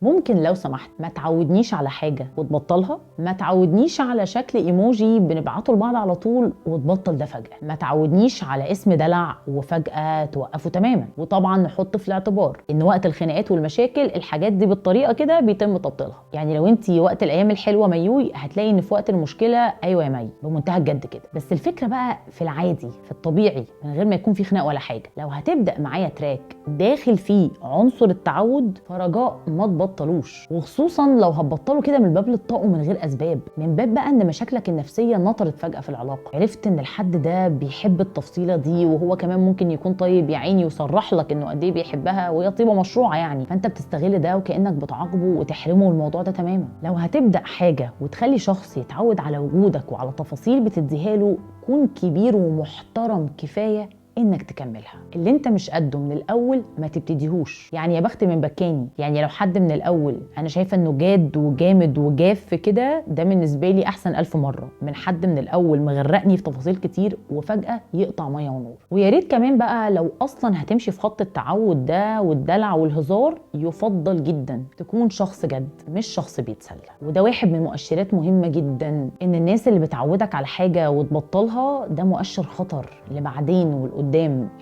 ممكن لو سمحت ما تعودنيش على حاجة وتبطلها؟ ما تعودنيش على شكل ايموجي بنبعته لبعض على طول وتبطل ده فجأة؟ ما تعودنيش على اسم دلع وفجأة توقفه تماما؟ وطبعا نحط في الاعتبار ان وقت الخناقات والمشاكل الحاجات دي بالطريقة كده بيتم تبطيلها. يعني لو انتي وقت الايام الحلوة ميوي، هتلاقي ان في وقت المشكلة ايوه يا مي بمنتهى الجد كده. بس الفكرة بقى في العادي في الطبيعي من غير ما يكون في خناق ولا حاجة، لو هتبدأ معايا تراك داخل فيه عنصر التعود فرجاء ما تبطلوش، وخصوصا لو هتبطله كده من باب للطاق ومن غير اسباب، من باب بقى ان مشاكلك النفسيه نطرت فجاه في العلاقه، عرفت ان الحد ده بيحب التفصيله دي وهو كمان ممكن يكون طيب يا عيني ويصرح لك انه قد ايه بيحبها وهي طيبه مشروعه يعني، فانت بتستغل ده وكانك بتعاقبه وتحرمه الموضوع ده تماما. لو هتبدا حاجه وتخلي شخص يتعود على وجودك وعلى تفاصيل بتديها له، كون كبير ومحترم كفايه انك تكملها. اللي انت مش قده من الاول ما تبتديهوش. يعني يا بخت من بكاني، يعني لو حد من الاول انا شايفه انه جاد وجامد وجاف كده، ده بالنسبه لي احسن 1000 مره من حد من الاول مغرقني في تفاصيل كتير وفجاه يقطع ميه ونور. ويا ريت كمان بقى لو اصلا هتمشي في خط التعود ده والدلع والهزار، يفضل جدا تكون شخص جد مش شخص بيتسلى. وده واحد من مؤشرات مهمه جدا، ان الناس اللي بتعودك على حاجه وتبطلها ده مؤشر خطر لبعدين والقدام.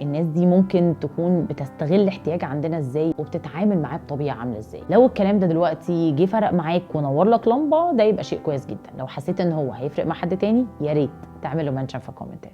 الناس دي ممكن تكون بتستغل احتياج عندنا ازاي وبتتعامل معاه بطبيعه عامله ازاي. لو الكلام ده دلوقتي جه فرق معاك ونور لك لمبه، ده يبقى شيء كويس جدا. لو حسيت ان هو هيفرق مع حد تاني، يا ريت تعمله منشن في الكومنتات.